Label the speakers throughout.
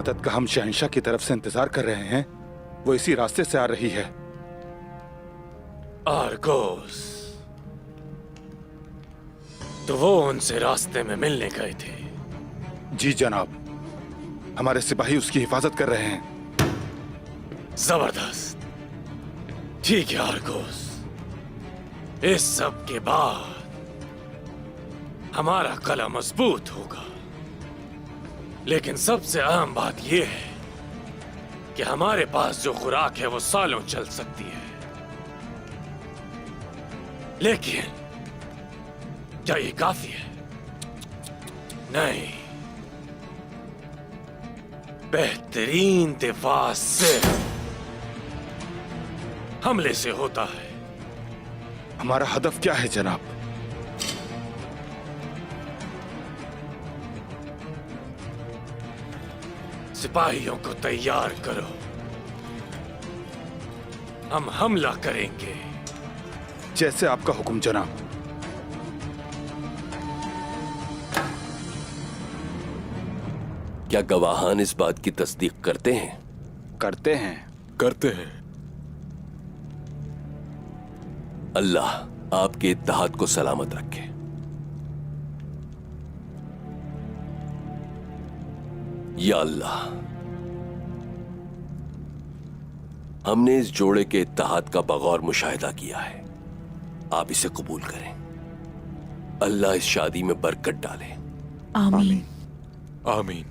Speaker 1: मदद का हम शहंशाह की तरफ से इंतजार कर रहे हैं, वो इसी रास्ते से आ रही है।
Speaker 2: आर्गोस, तो वो उनसे रास्ते में मिलने गए थे?
Speaker 1: जी जनाब, हमारे सिपाही उसकी हिफाजत कर रहे हैं।
Speaker 2: जबरदस्त। ठीक है आर्गोस, इस सब के बाद हमारा कला मजबूत होगा, लेकिन सबसे अहम बात यह है कि हमारे पास जो खुराक है वो सालों चल सकती है। लेकिन क्या ये काफी है? नहीं, बेहतरीन दिफा सिर्फ हमले से होता है।
Speaker 1: हमारा हदफ क्या है जनाब?
Speaker 2: सिपाहियों को तैयार करो, हम हमला करेंगे।
Speaker 1: जैसे आपका हुक्म जनाब।
Speaker 3: क्या गवाहान इस बात की तस्दीक करते हैं?
Speaker 1: करते हैं।
Speaker 4: करते हैं।
Speaker 3: अल्लाह आपके इत्तेहाद को सलामत रखे। या अल्लाह, हमने इस जोड़े के इत्तेहाद का बगौर मुशाहिदा किया है, आप इसे कबूल करें। अल्लाह इस शादी में बरकत डाले।
Speaker 5: आमीन।
Speaker 4: आमीन।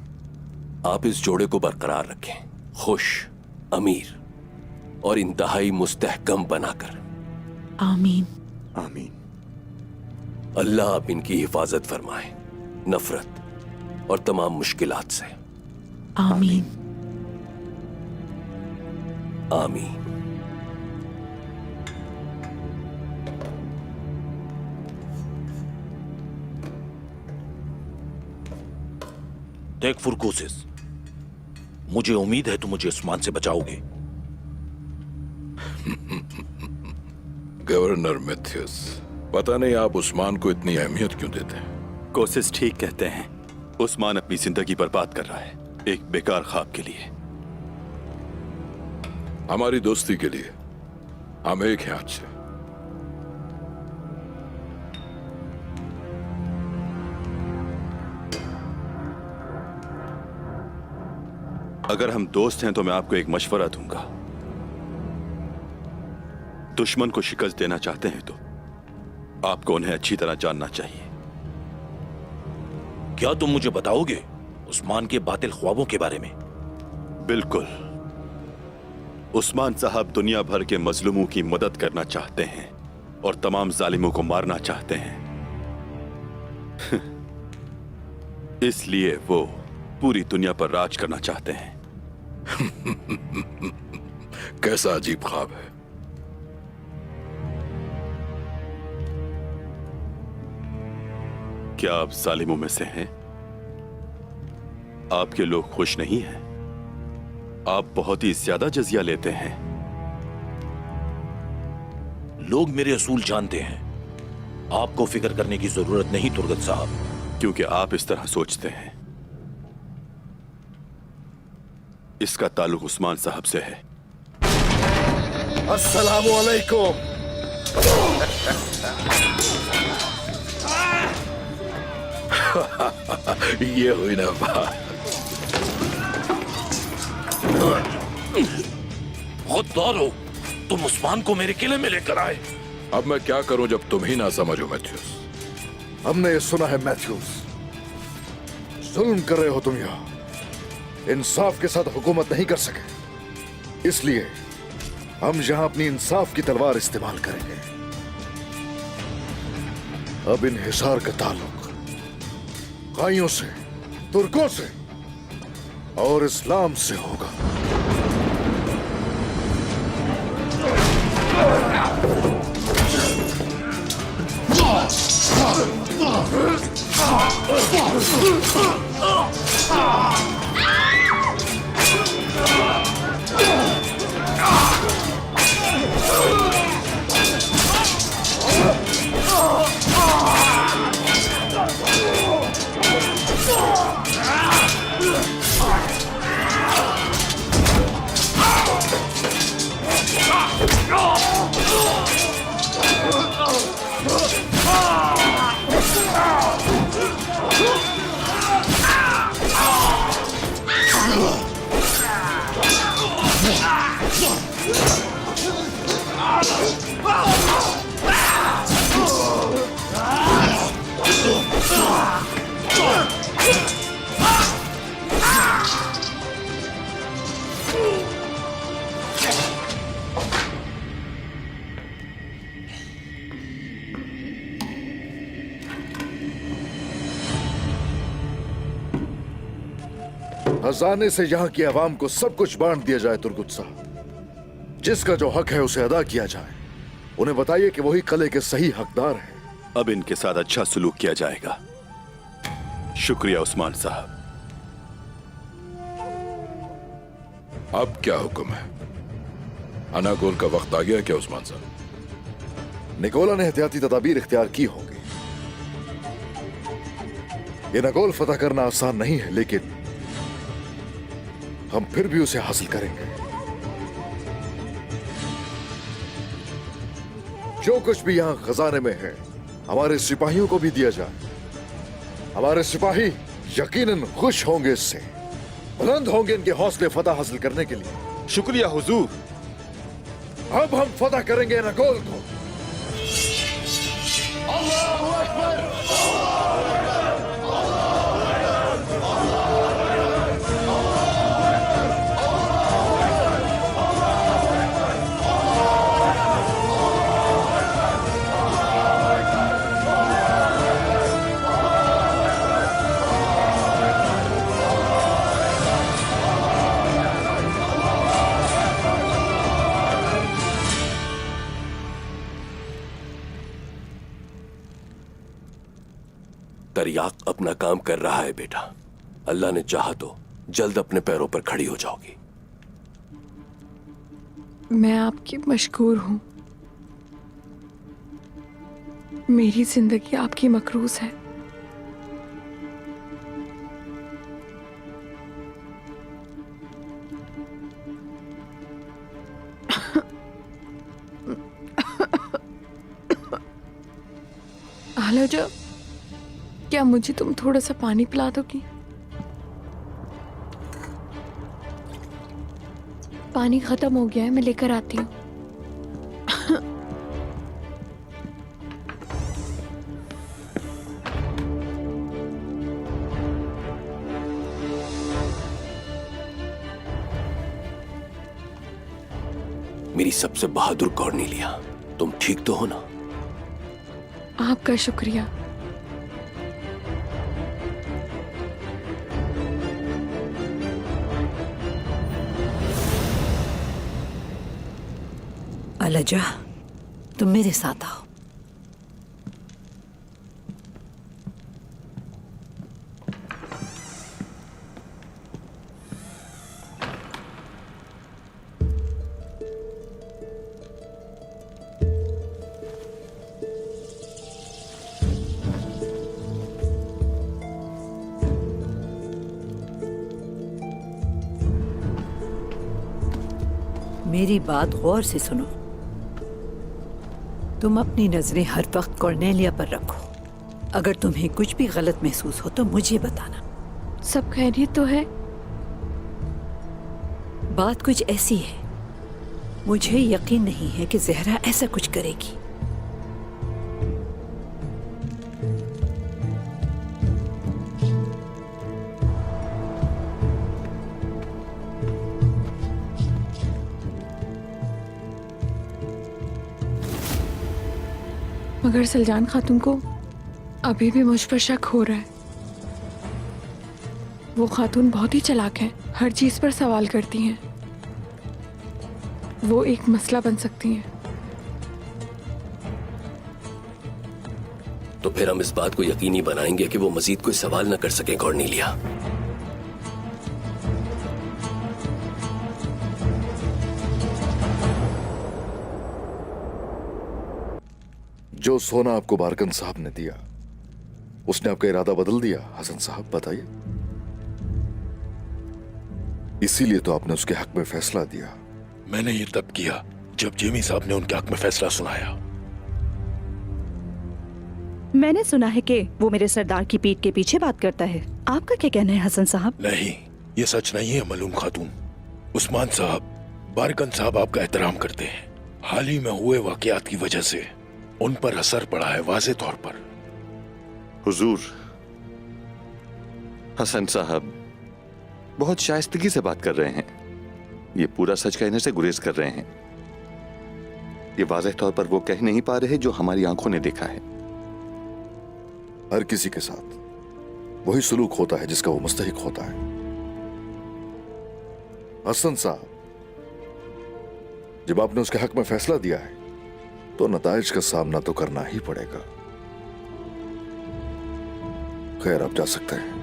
Speaker 3: आप इस जोड़े को बरकरार रखें, खुश, अमीर और इंतहाई मुस्तहकम बनाकर।
Speaker 5: आमीन।
Speaker 4: आमीन।
Speaker 3: अल्लाह आप इनकी हिफाजत फरमाए, नफरत और तमाम मुश्किलात से।
Speaker 5: आमीन।
Speaker 3: आमीन।
Speaker 6: देख फुरकोसिस, मुझे उम्मीद है तुम मुझे उस्मान से बचाओगे।
Speaker 4: गवर्नर मैथ्यूस, पता नहीं आप उस्मान को इतनी अहमियत क्यों देते हैं।
Speaker 7: कोसिस ठीक कहते हैं, उस्मान अपनी जिंदगी बर्बाद कर रहा है एक बेकार ख्वाब के लिए।
Speaker 4: हमारी दोस्ती के लिए हम एक हैं आज से।
Speaker 7: अगर हम दोस्त हैं तो मैं आपको एक मशवरा दूंगा। दुश्मन को शिकस्त देना चाहते हैं तो आपको उन्हें अच्छी तरह जानना चाहिए।
Speaker 6: क्या तुम मुझे बताओगे उस्मान के बातिल ख्वाबों के बारे में?
Speaker 7: बिल्कुल। उस्मान साहब दुनिया भर के मजलूमों की मदद करना चाहते हैं और तमाम जालिमों को मारना चाहते हैं। इसलिए वो पूरी दुनिया पर राज करना चाहते हैं।
Speaker 4: कैसा अजीब ख्वाब है।
Speaker 7: क्या आप जालिमों में से हैं? आपके लोग खुश नहीं हैं? आप बहुत ही ज्यादा जजिया लेते हैं।
Speaker 6: लोग मेरे असूल जानते हैं, आपको फिक्र करने की जरूरत नहीं तुर्गत साहब।
Speaker 7: क्योंकि आप इस तरह सोचते हैं। इसका ताल्लुक उस्मान साहब से है।
Speaker 8: अस्सलामु अलैकुम।
Speaker 4: ये हुई ना बात।
Speaker 6: खुददार हो, तुम उस्मान को मेरे किले में लेकर आए।
Speaker 4: अब मैं क्या करूं जब तुम ही ना समझो मैथ्यूस।
Speaker 8: हमने ये सुना है मैथ्यूस, जुल्म कर रहे हो तुम यहाँ, इंसाफ के साथ हुकूमत नहीं कर सके, इसलिए हम यहाँ अपनी इंसाफ की तलवार इस्तेमाल करेंगे। अब इन हिसार का ताल्लुक काइयों से, तुर्कों से और इस्लाम से होगा। खजाने से यहाँ की आवाम को सब कुछ बांट दिया जाए तुर्गुत साहब। जिसका जो हक है उसे अदा किया जाए। उन्हें बताइए कि वही कले के सही हकदार हैं।
Speaker 7: अब इनके साथ अच्छा सलूक किया जाएगा। शुक्रिया उस्मान साहब।
Speaker 4: अब क्या हुक्म है? अनागोल का वक्त आ गया क्या उस्मान साहब?
Speaker 8: निकोला ने एहतियाती तदाबीर इख्तियार की होगी। ये नगोल फतह करना आसान नहीं है, लेकिन हम फिर भी उसे हासिल करेंगे। जो कुछ भी यहां खजाने में है हमारे सिपाहियों को भी दिया जाए। हमारे सिपाही यकीनन खुश होंगे, इससे बुलंद होंगे इनके हौसले फतह हासिल करने के लिए।
Speaker 1: शुक्रिया हुजूर।
Speaker 8: अब हम फतह करेंगे नगोल को।
Speaker 3: तरियाक अपना काम कर रहा है बेटा। अल्लाह ने चाहा तो जल्द अपने पैरों पर खड़ी हो जाओगी।
Speaker 5: मैं आपकी मशकूर हूं। मेरी जिंदगी आपकी मकरूज है। हेलो जो, क्या मुझे तुम थोड़ा सा पानी पिला दोगी? पानी खत्म हो गया है, मैं लेकर आती हूँ।
Speaker 3: मेरी सबसे बहादुर कॉर्नेलिया, तुम ठीक तो हो ना?
Speaker 5: आपका शुक्रिया।
Speaker 9: अलजा, तुम मेरे साथ आओ। मेरी बात गौर से सुनो। तुम अपनी नजरें हर वक्त कॉर्नेलिया पर रखो। अगर तुम्हें कुछ भी गलत महसूस हो तो मुझे बताना।
Speaker 5: सब खैरियत तो है?
Speaker 9: बात कुछ ऐसी है, मुझे यकीन नहीं है कि ज़हरा ऐसा कुछ करेगी।
Speaker 5: मगर सलजान खातून को अभी भी मुझ पर शक हो रहा है। वो खातून बहुत ही चालाक है, हर चीज पर सवाल करती हैं। वो एक मसला बन सकती हैं।
Speaker 3: तो फिर हम इस बात को यकीनी बनाएंगे कि वो मजीद कोई सवाल न कर सके कॉर्नेलिया।
Speaker 8: जो सोना आपको बारकन साहब ने दिया, उसने आपका इरादा बदल दिया हसन साहब, बताइए। इसीलिए तो आपने उसके हक में फैसला दिया।
Speaker 4: मैंने ये तब किया जब जेमी साहब ने उनके हक में फैसला सुनाया।
Speaker 10: मैंने सुना है कि वो मेरे सरदार की पीठ के पीछे बात करता है। आपका क्या कहना है हसन साहब?
Speaker 4: नहीं, ये सच नहीं है मलूम खातून। उस्मान साहब, बारकन साहब आपका एहतराम करते हैं। हाल ही में हुए वाकयात की वजह से उन पर असर पड़ा है वाज़े तौर पर।
Speaker 7: हुजूर, हसन साहब बहुत शाइस्तगी से बात कर रहे हैं। ये पूरा सच कहने से गुरेज कर रहे हैं। ये वाज़ेह तौर पर वो कह नहीं पा रहे जो हमारी आंखों ने देखा है।
Speaker 8: हर किसी के साथ वही सलूक होता है जिसका वो मुस्तहिक होता है। हसन साहब, जब आपने उसके हक में फैसला दिया है तो नताइज का सामना तो करना ही पड़ेगा। खैर, आप जा सकते हैं।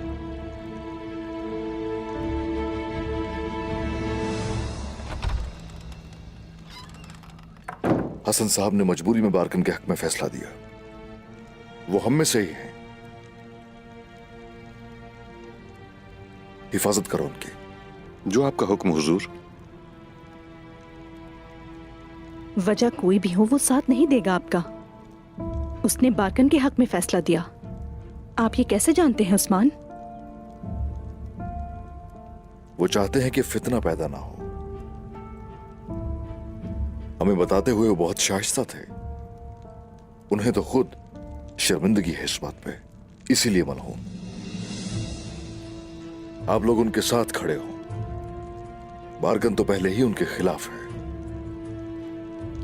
Speaker 8: हसन साहब ने मजबूरी में बारकन के हक में फैसला दिया। वो हम में से ही है। हिफाजत करो उनकी।
Speaker 7: जो आपका हुक्म हुजूर।
Speaker 10: वजह कोई भी हो वो साथ नहीं देगा आपका। उसने बारकन के हक में फैसला दिया। आप ये कैसे जानते हैं उस्मान?
Speaker 8: वो चाहते हैं कि फितना पैदा ना हो। हमें बताते हुए वो बहुत शाइस्ता थे। उन्हें तो खुद शर्मिंदगी है इस बात पे, इसीलिए मलहून। आप लोग उनके साथ खड़े हो। बारकन तो पहले ही उनके खिलाफ है।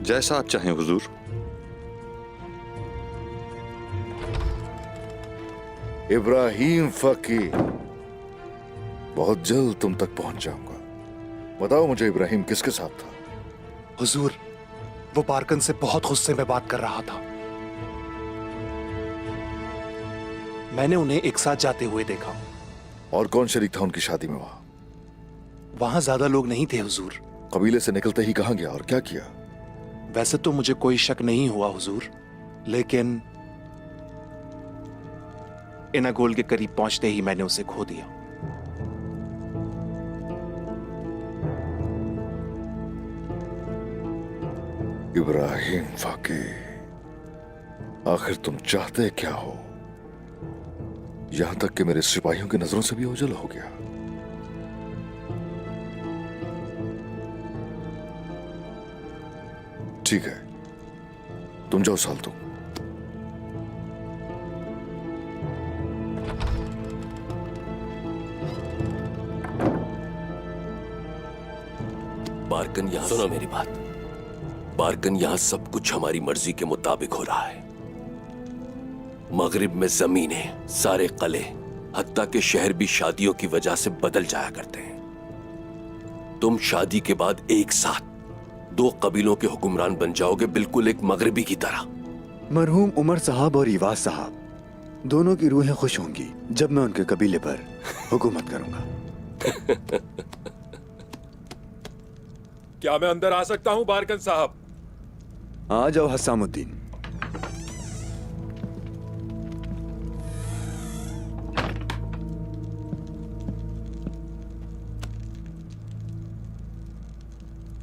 Speaker 7: जैसा आप चाहें हुजूर।
Speaker 8: इब्राहिम फकी, बहुत जल्द तुम तक पहुंच जाऊंगा। बताओ मुझे, इब्राहिम किसके साथ था?
Speaker 11: हुजूर, वो बारकन से बहुत गुस्से में बात कर रहा था। मैंने उन्हें एक साथ जाते हुए देखा।
Speaker 8: और कौन शरीक था उनकी शादी में?
Speaker 11: वहां ज्यादा लोग नहीं थे हुजूर।
Speaker 8: कबीले से निकलते ही कहां गया और क्या किया?
Speaker 11: वैसे तो मुझे कोई शक नहीं हुआ हुजूर, लेकिन इनागोल के करीब पहुंचते ही मैंने उसे खो दिया।
Speaker 8: इब्राहिम फाकी, आखिर तुम चाहते क्या हो? यहां तक कि मेरे सिपाहियों की नजरों से भी ओझल हो गया। ठीक है, तुम जाओ साल्तू।
Speaker 3: बारकन यहां सुनो मेरी बात। बारकन यहां सब कुछ हमारी मर्जी के मुताबिक हो रहा है। मगरिब में जमीनें, सारे कले, हत्ता के शहर भी शादियों की वजह से बदल जाया करते हैं। तुम शादी के बाद एक साथ 2 कबीलों के हुक्मरान बन जाओगे, बिल्कुल एक मगरिबी की तरह।
Speaker 12: मरहूम उमर साहब और इवाज साहब दोनों की रूहें खुश होंगी जब मैं उनके कबीले पर हुकूमत करूंगा।
Speaker 4: क्या मैं अंदर आ सकता हूं बारकन साहब?
Speaker 12: आ जाओ हसामुद्दीन।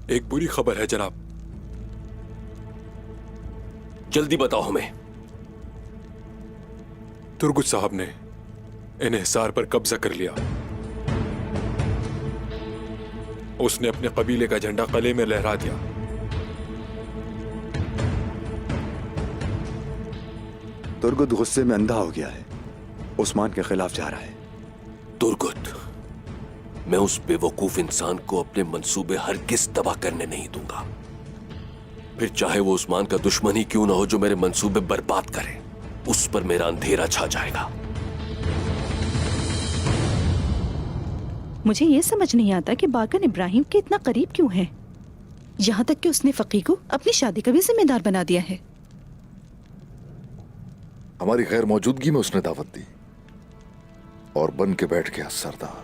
Speaker 4: एक बुरी खबर है जनाब।
Speaker 3: जल्दी बताओ हमें।
Speaker 4: तुर्गुत साहब ने इन्हिसार पर कब्जा कर लिया। उसने अपने कबीले का झंडा कले में लहरा दिया।
Speaker 12: तुर्गुत गुस्से में अंधा हो गया है, उस्मान के खिलाफ जा रहा है।
Speaker 3: तुर्गुत, मैं उस बेवकूफ इंसान को अपने मंसूबे हरगिज़ तबाह करने नहीं दूंगा। फिर चाहे वो उस्मान का दुश्मन ही क्यों ना हो जो मेरे मंसूबे बर्बाद करे, उस पर मेरा अंधेरा छा जाएगा।
Speaker 10: मुझे ये समझ नहीं आता कि बारकन इब्राहिम के इतना करीब क्यों है, यहाँ तक कि उसने फकी को अपनी शादी का भी जिम्मेदार बना दिया है।
Speaker 8: हमारी गैर मौजूदगी में उसने दावत दी और बन के बैठ गया सरदार।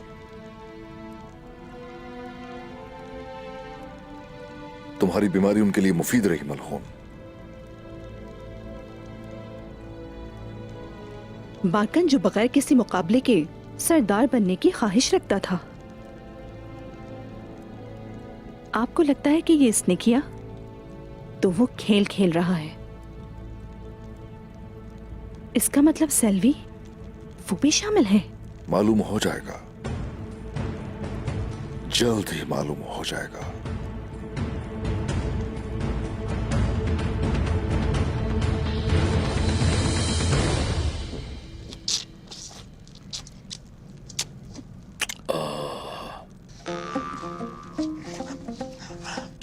Speaker 8: तुम्हारी बीमारी उनके लिए मुफीद रही मलहून।
Speaker 10: बारकन जो बगैर किसी मुकाबले के सरदार बनने की ख्वाहिश रखता था, आपको लगता है कि ये इसने किया? तो वो खेल खेल रहा है। इसका मतलब सेल्वी, वो भी शामिल है।
Speaker 8: मालूम हो जाएगा, जल्द ही मालूम हो जाएगा।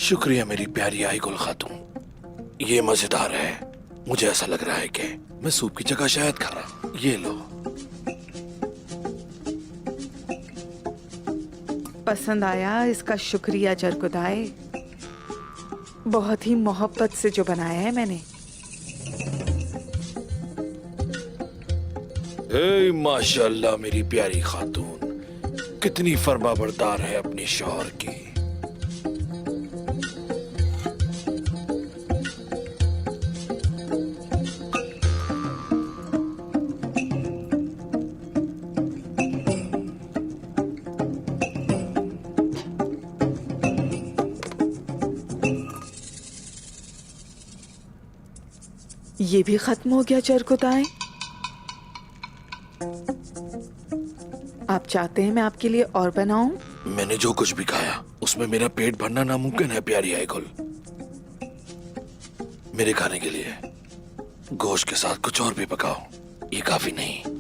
Speaker 4: शुक्रिया मेरी प्यारी आई गुल खातून, ये मजेदार है। मुझे ऐसा लग रहा है कि मैं सूप की जगह शहद खा रहा हूं। ये लो।
Speaker 13: पसंद आया, इसका शुक्रिया जरगुदाए। बहुत ही मोहब्बत से जो बनाया है मैंने।
Speaker 4: माशाल्लाह मेरी प्यारी खातून, कितनी फरमाबरदार है अपनी शौहर की।
Speaker 13: ये भी खत्म हो गया जरगुदाए। आप चाहते हैं मैं आपके लिए और बनाऊं?
Speaker 4: मैंने जो कुछ भी खाया उसमें मेरा पेट भरना नामुमकिन है प्यारी आयगुल। मेरे खाने के लिए गोश्त के साथ कुछ और भी पकाओ, ये काफी नहीं।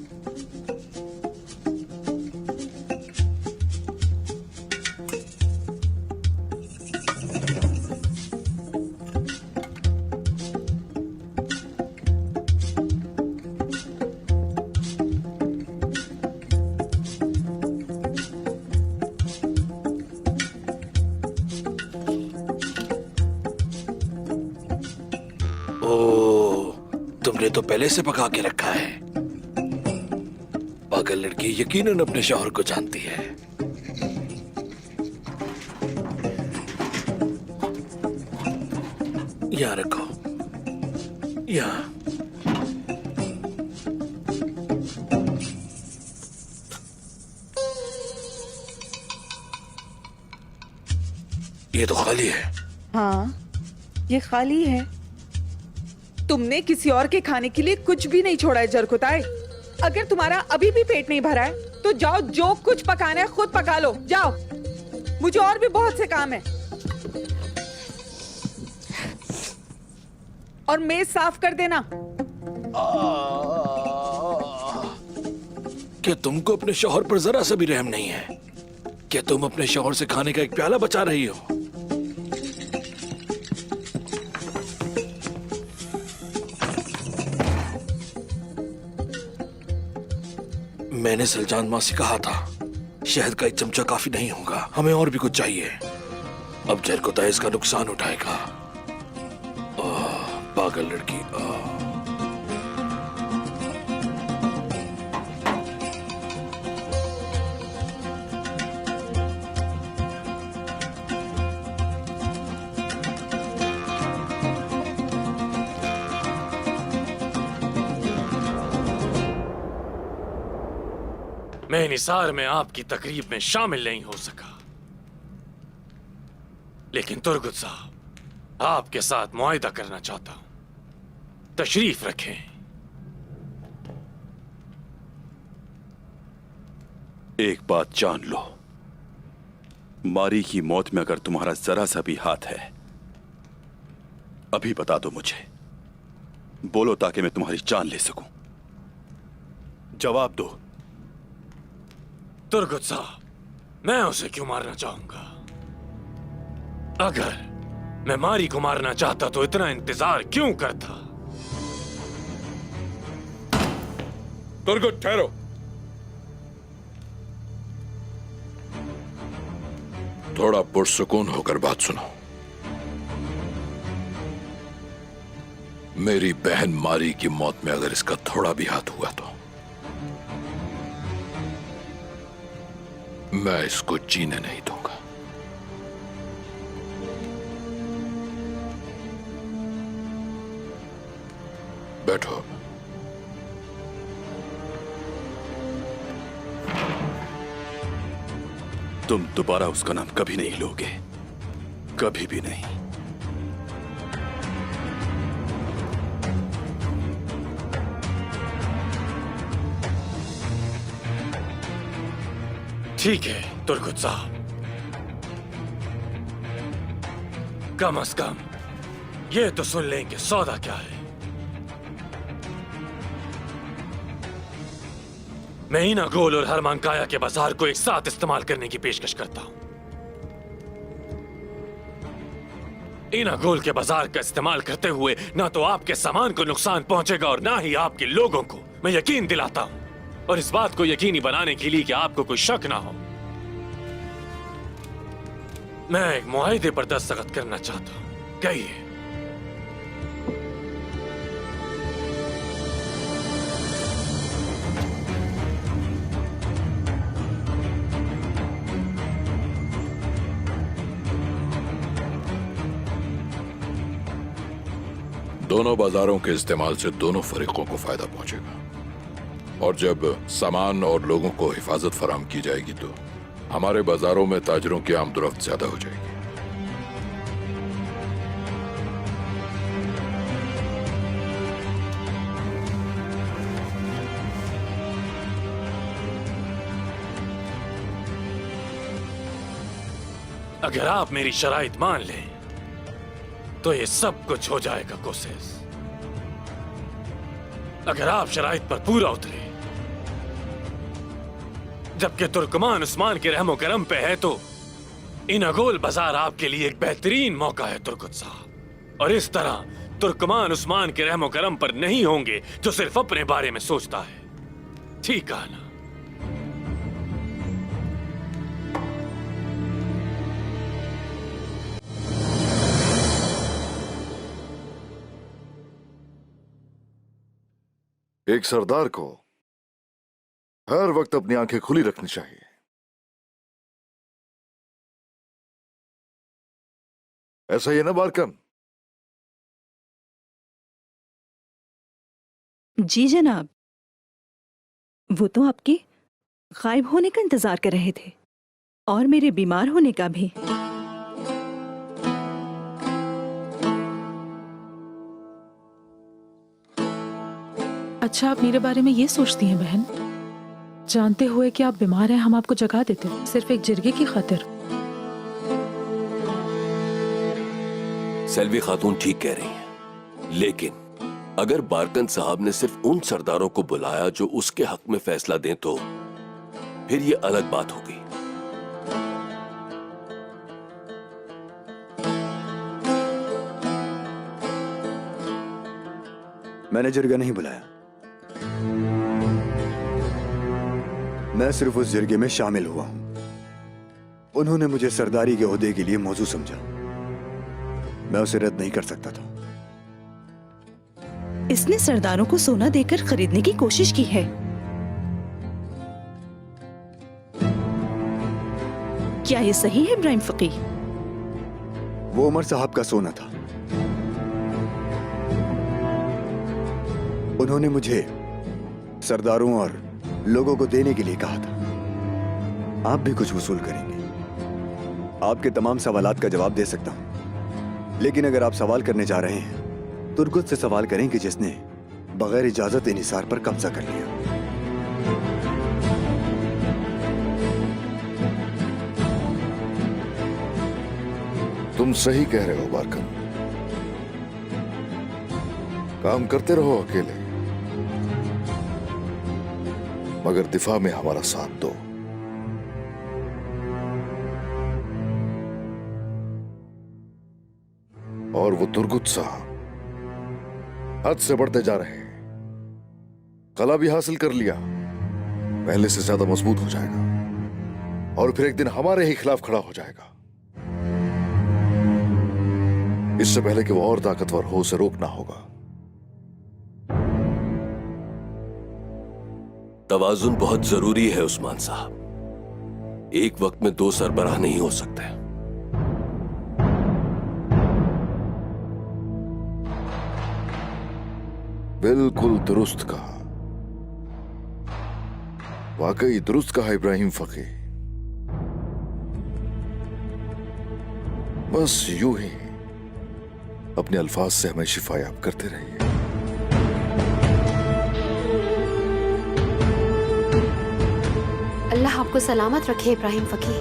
Speaker 4: तुमने तो पहले से पका के रखा है। पागल लड़की यकीनन अपने शौहर को जानती है। यहाँ रखो, यहाँ। ये तो खाली है।
Speaker 13: हाँ, ये खाली है। तुमने किसी और के खाने के लिए कुछ भी नहीं छोड़ा है जरगुदाए। अगर तुम्हारा अभी भी पेट नहीं भरा है तो जाओ, जो कुछ पकाना है खुद पका लो, जाओ। मुझे और भी बहुत से काम है। और मेज साफ कर देना।
Speaker 4: क्या तुमको अपने शौहर पर जरा सा भी रहम नहीं है? क्या तुम अपने शौहर से खाने का एक प्याला बचा रही हो? मैंने सलजान माँ से कहा था शहद का एक चमचा काफी नहीं होगा, हमें और भी कुछ चाहिए। अब जरगुदाए इसका नुकसान उठाएगा। पागल लड़की।
Speaker 2: मैं निसार में आपकी तकरीब में शामिल नहीं हो सका, लेकिन तुर्गुत साहब आपके साथ मुआहिदा करना चाहता हूं। तशरीफ रखें।
Speaker 1: एक बात जान लो, मारी की मौत में अगर तुम्हारा जरा सा भी हाथ है, अभी बता दो मुझे। बोलो ताकि मैं तुम्हारी जान ले सकूं। जवाब दो।
Speaker 2: तुर्गुत साहब, मैं उसे क्यों मारना चाहूंगा? अगर मैं मारी को मारना चाहता तो इतना इंतजार क्यों करता?
Speaker 4: तुर्गुत ठहरो। थोड़ा पुरसुकून होकर बात सुनो। मेरी बहन मारी की मौत में अगर इसका थोड़ा भी हाथ हुआ तो मैं इसको जीने नहीं दूंगा। बैठो।
Speaker 1: तुम दोबारा उसका नाम कभी नहीं लोगे, कभी भी नहीं।
Speaker 2: ठीक है तुर्गुत साहब, कम से कम ये तो सुन लें कि सौदा क्या है। मैं ईना गोल और हरमांकाया के बाजार को एक साथ इस्तेमाल करने की पेशकश करता हूं। ईना गोल के बाजार का इस्तेमाल करते हुए ना तो आपके सामान को नुकसान पहुंचेगा और ना ही आपके लोगों को। मैं यकीन दिलाता हूं, और इस बात को यकीनी बनाने के लिए कि आपको कोई शक ना हो, मैं एक मुआहिदे पर दस्तखत करना चाहता हूं। कहिए।
Speaker 4: दोनों बाजारों के इस्तेमाल से दोनों फरीकों को फायदा पहुंचेगा, और जब सामान और लोगों को हिफाजत फराम की जाएगी तो हमारे बाजारों में ताजरों की आमदोरफ्त ज्यादा हो जाएगी।
Speaker 2: अगर आप मेरी शराइत मान लें तो ये सब कुछ हो जाएगा कोसेस। अगर आप शराइत पर पूरा उतरे, जबकि तुर्कमान उस्मान के रहमो करम पे है, तो इन अगोल बाजार आपके लिए एक बेहतरीन मौका है तुर्कुत साहब। और इस तरह तुर्कमान उस्मान के रहमो करम पर नहीं होंगे जो सिर्फ अपने बारे में सोचता है। ठीक है ना?
Speaker 8: एक सरदार को हर वक्त अपनी आंखें खुली रखनी चाहिए। ऐसा ही है ना बारकन?
Speaker 10: जी जनाब, वो तो आपके गायब होने का इंतजार कर रहे थे और मेरे बीमार होने का भी।
Speaker 5: अच्छा, आप मेरे बारे में ये सोचती हैं बहन? जानते हुए कि आप बीमार हैं, हम आपको जगा देते सिर्फ एक जिरगे की खातिर।
Speaker 3: सेल्वी खातून ठीक कह रही हैं, लेकिन अगर बारकन साहब ने सिर्फ उन सरदारों को बुलाया जो उसके हक में फैसला दें तो फिर ये अलग बात होगी।
Speaker 12: मैंने जिरगा नहीं बुलाया, मैं सिर्फ उस जिरगे में शामिल हुआ हूं। उन्होंने मुझे सरदारी के ओहदे के लिए मौजू समझा, मैं उसे रद्द नहीं कर सकता था।
Speaker 10: इसने सरदारों को सोना देकर खरीदने की कोशिश की है। क्या ये सही है इब्राहिम फकी?
Speaker 12: वो उमर साहब का सोना था। उन्होंने मुझे सरदारों और लोगों को देने के लिए कहा था। आप भी कुछ वसूल करेंगे। आपके तमाम सवालात का जवाब दे सकता हूं, लेकिन अगर आप सवाल करने जा रहे हैं तुर्गुत से सवाल करें कि जिसने बगैर इजाजत इनिसार पर कब्जा कर लिया।
Speaker 8: तुम सही कह रहे हो बारकन, काम करते रहो अकेले, मगर दिफा में हमारा साथ दो। और वो तुर्गुत साहब हद से बढ़ते जा रहे हैं। कला भी हासिल कर लिया, पहले से ज्यादा मजबूत हो जाएगा और फिर एक दिन हमारे ही खिलाफ खड़ा हो जाएगा। इससे पहले कि वो और ताकतवर हो, उसे रोकना होगा।
Speaker 3: तवाजुन बहुत जरूरी है उस्मान साहब। एक वक्त में दो सरबराह नहीं हो सकते।
Speaker 8: बिल्कुल दुरुस्त कहा, वाकई दुरुस्त कहा इब्राहिम फकी। बस यूं ही अपने अल्फाज से हमें शिफायाब करते रहिए।
Speaker 14: अल्लाह आपको सलामत रखे इब्राहिम फकी,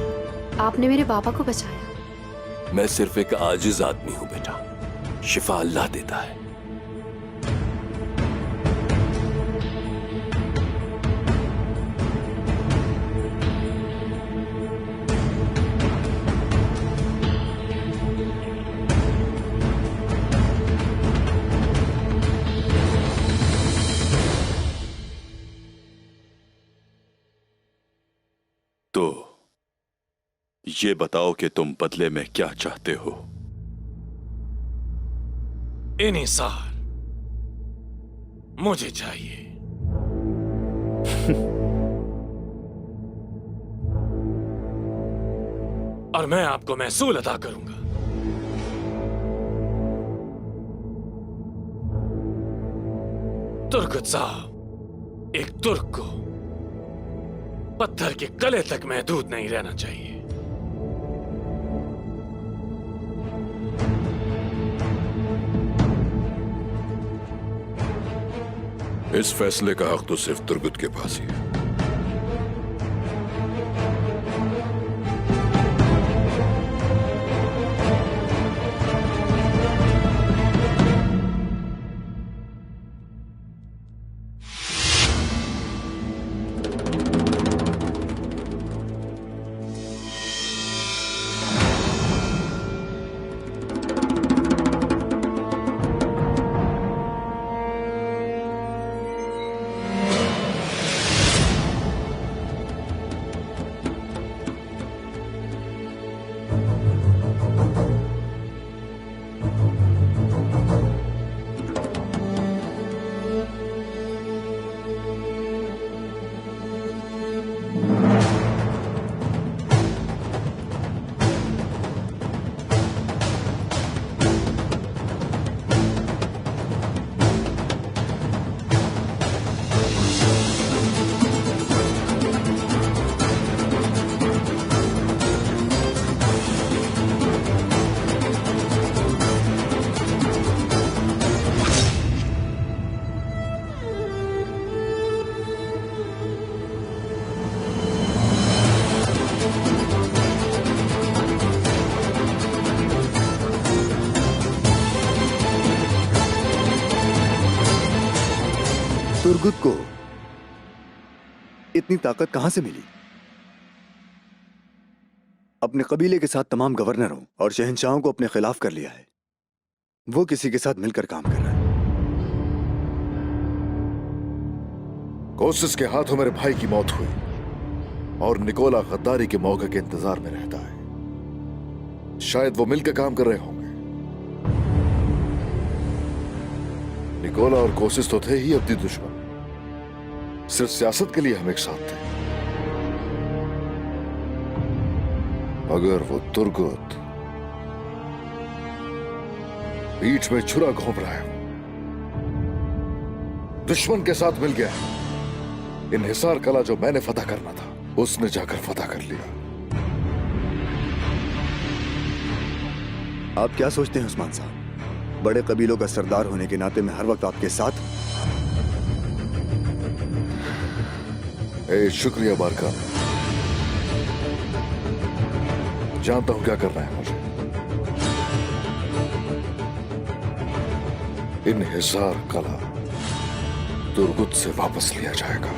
Speaker 14: आपने मेरे बाबा को बचाया।
Speaker 3: मैं सिर्फ एक आजिज आदमी हूं बेटा, शिफा अल्लाह देता है।
Speaker 1: ये बताओ कि तुम बदले में क्या चाहते हो?
Speaker 2: इनिसार मुझे चाहिए। और मैं आपको महसूल अदा करूंगा। तुर्गत साहब, एक तुर्क को पत्थर के कले तक महदूद नहीं रहना चाहिए।
Speaker 4: इस फैसले का हक तो सिर्फ तुर्गत के पास ही है।
Speaker 12: तुर्गुत को इतनी ताकत कहां से मिली? अपने कबीले के साथ तमाम गवर्नरों और शहंशाहों को अपने खिलाफ कर लिया है। वो किसी के साथ मिलकर काम कर रहा है।
Speaker 8: कोसिस के हाथों मेरे भाई की मौत हुई और निकोला गद्दारी के मौके के इंतजार में रहता है। शायद वो मिलकर काम कर रहे होंगे। निकोला और कोसिस तो थे ही अब्दी दुश्मन, सिर्फ सियासत के लिए हम एक साथ थे। अगर वो तुर्गुत बीच में छुरा घोंप रहा है, दुश्मन के साथ मिल गया, इन्हिसार कला जो मैंने फतह करना था उसने जाकर फतह कर लिया।
Speaker 12: आप क्या सोचते हैं उस्मान साहब? बड़े कबीलों का सरदार होने के नाते मैं हर वक्त आपके साथ।
Speaker 8: शुक्रिया बारका, जानता हूं क्या करना है मुझे। इन्हिसार कला तुर्गुत से वापस लिया जाएगा।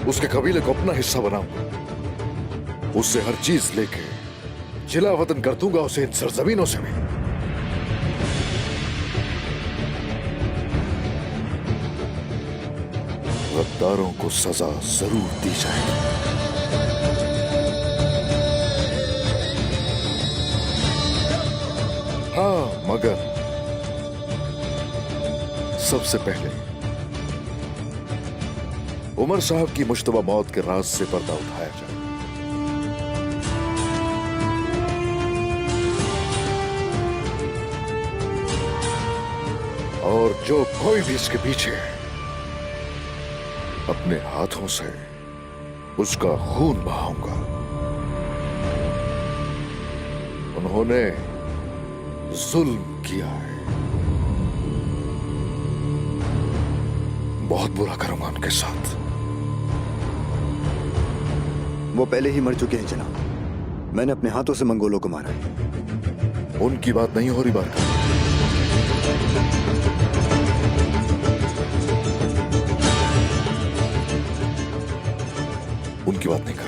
Speaker 8: उसके कबीले को अपना हिस्सा बनाऊंगा, उससे हर चीज लेके जिला वतन कर दूंगा उसे इन सरजमीनों से भी। गद्दारों को सजा जरूर दी जाएगी। हाँ, मगर सबसे पहले उमर साहब की मुश्तबा मौत के राज से पर्दा उठाया जाए। और जो कोई भी इसके पीछे है, अपने हाथों से उसका खून बहाऊंगा। उन्होंने जुल्म किया है, बहुत बुरा करूंगा उनके साथ।
Speaker 12: वो पहले ही मर चुके हैं जनाब। मैंने अपने हाथों से मंगोलों को मारा है।
Speaker 8: उनकी बात नहीं हो रही बारका। उनकी बात नहीं कर